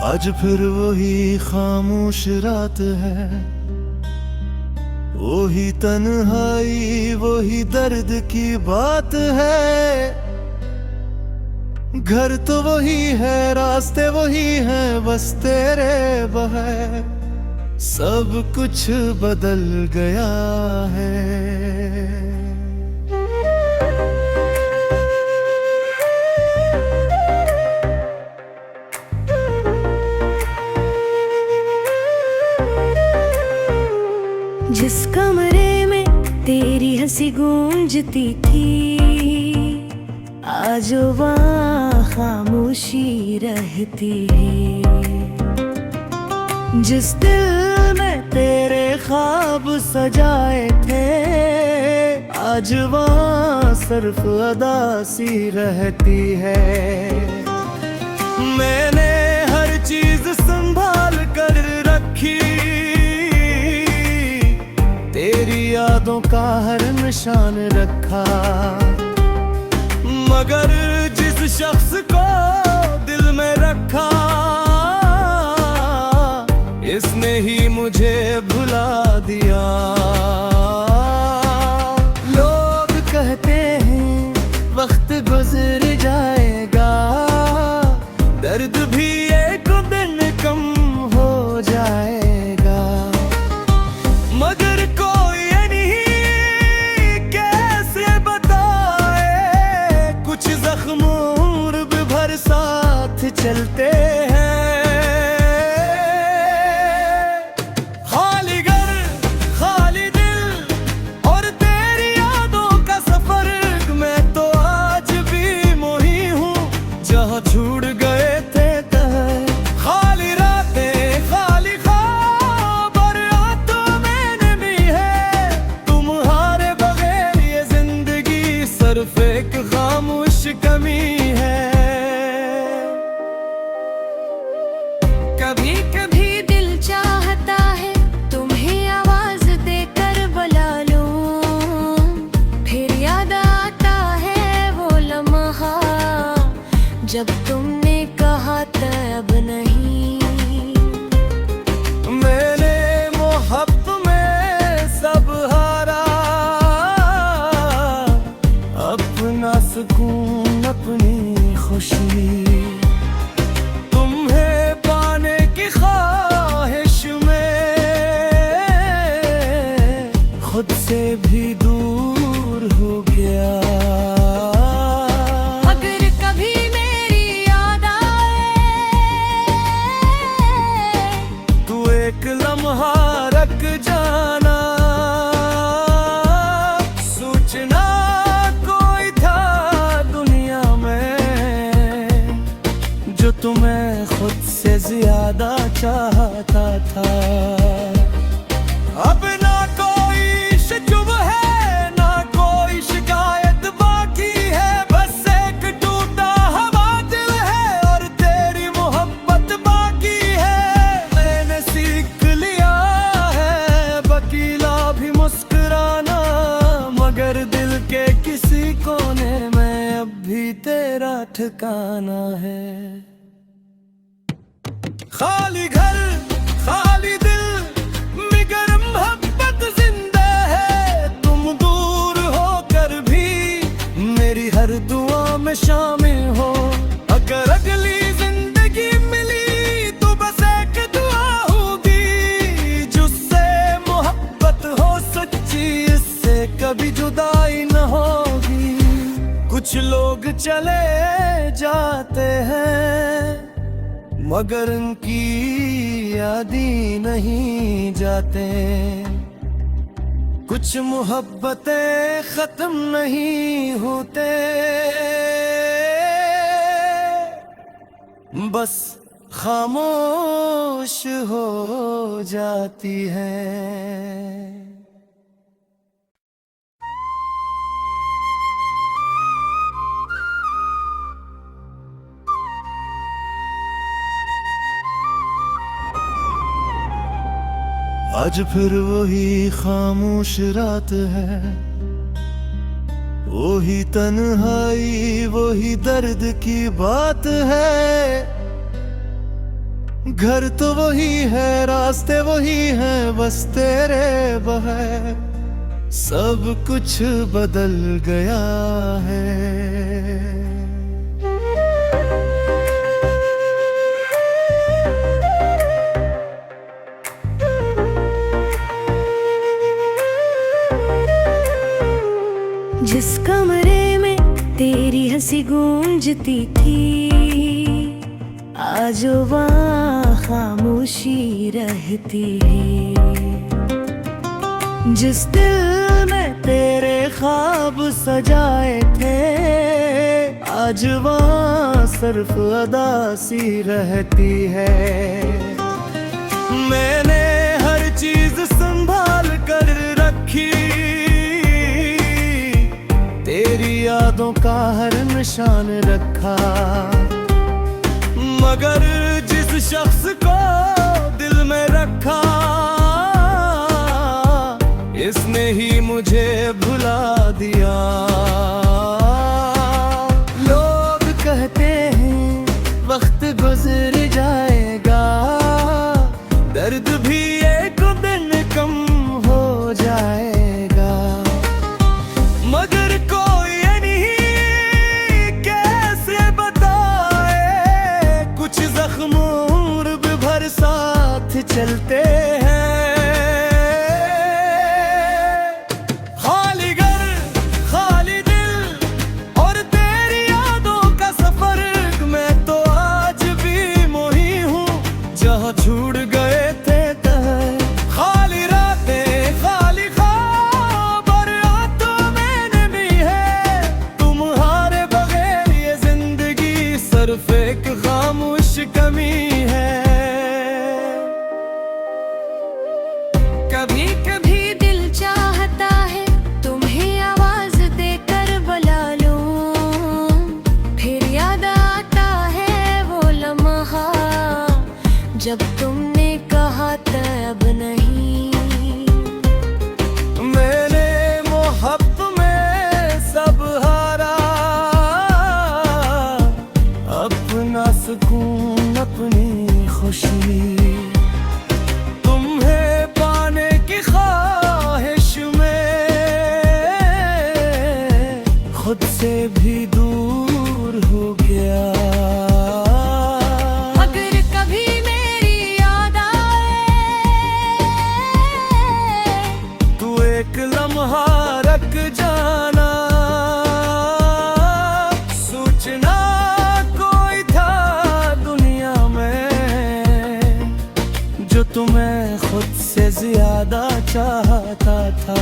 आज फिर वही खामोश रात है, वही तन्हाई, वही दर्द की बात है। घर तो वही है, रास्ते वही हैं, बस तेरे बगैर सब कुछ बदल गया है। जिस कमरे में तेरी हंसी गूंजती थी, आज वहाँ खामोशी रहती है। जिस दिल में तेरे ख्वाब सजाए थे, आज वहाँ सिर्फ अदा सी रहती है। मैंने हर चीज संभाल कर रखी, तेरी यादों का हर निशान रखा, मगर जिस शख्स को दिल में रखा, इसने ही मुझे भुला दिया। लोग कहते हैं वक्त गुजर जाएगा, दर्द भी एक दिन कम हो जाएगा, मगर कोई ये नहीं कैसे बताए, कुछ जख्मों भी भर साथ चलते हैं। खाली घर, खाली दिल और तेरी यादों का सफर, मैं तो आज भी मोही हूँ जहाँ छूट गए थे तय। खाली रातें, खाली ख्वाब और आंखों में नमी है, तुम्हारे बगैर ये जिंदगी सिर्फ एक खामोश कमी है। कभी कभी दिल चाहता है तुम्हें आवाज देकर बुला लूं, फिर याद आता है वो लम्हा जब तुमने कहा तब नहीं। मैंने मोहब्बत में सब हारा, अपना सुकून अपनी खुशी, तुम्हें पाने की ख्वाहिश में खुद से भी दूर हो गया। अगर कभी मेरी याद आए, तू एक लम्हा रख जाना, सोचना कोई था दुनिया में जो तुम्हें खुद से ज्यादा चाहता था। अब ना कोई शुभ है, ना कोई शिकायत बाकी है, बस एक टूटा हवा दिल है और तेरी मोहब्बत बाकी है। मैंने सीख लिया है वकीला भी मुस्कुराना, मगर दिल के किसी कोने में अब भी तेरा ठिकाना है। खाली घर, खाली दिल, मगर मोहब्बत जिंदा है, तुम दूर होकर भी मेरी हर दुआ में शामिल हो। अगर अगली जिंदगी मिली तो बस एक दुआ होगी, जिससे मोहब्बत हो सच्ची, इससे कभी जुदाई न होगी। कुछ लोग चले जाते हैं, मगर उनकी यादें नहीं जाते। कुछ मोहब्बतें खत्म नहीं होते, बस खामोश हो जाती हैं। आज फिर वही खामोश रात है, वही तन्हाई, वही दर्द की बात है। घर तो वही है, रास्ते वही हैं, बस तेरे बगैर सब कुछ बदल गया है। जिस कमरे में तेरी हंसी गूंजती थी, आज वहाँ खामोशी रहती है। जिस दिल में तेरे ख्वाब सजाए थे, आज वहाँ सिर्फ अदा सी रहती है। मैंने हर चीज संभाल कर रखी, तेरी यादों का हर निशान रखा, मगर जिस शख्स को दिल में रखा, इसने ही मुझे भुला दिया। लोग कहते हैं वक्त गुजर जाएगा, दर्द भी एक दिन कम हो जाएगा, मगर कोई ये नहीं कैसे बताए, कुछ जख्म उम्र भर साथ चलते हैं। खाली घर, खाली दिल और तेरी यादों का सफर, मैं तो आज भी मोही हूँ जहाँ छूट गए थे तह। खाली रातें, खाली ख्वाब और आंखों में भी है, तुम्हारे बगैर ये जिंदगी सिर्फ एक खामोश कमी है। कभी कभी दिल चाहता है तुम्हें आवाज देकर बुला लूं, फिर याद आता है वो लम्हा जब तुमने कहा था अब नहीं। मैंने मोहब्बत में सब हारा, अपना सुकून अपनी खुशी, तुम्हें पाने की ख्वाहिश में खुद से भी दूर हो गया। अगर कभी मेरी याद आए, तू एक लम्हा रख जाना, सोचना कोई था दुनिया में जो तुम्हें खुद से ज्यादा चाहता था।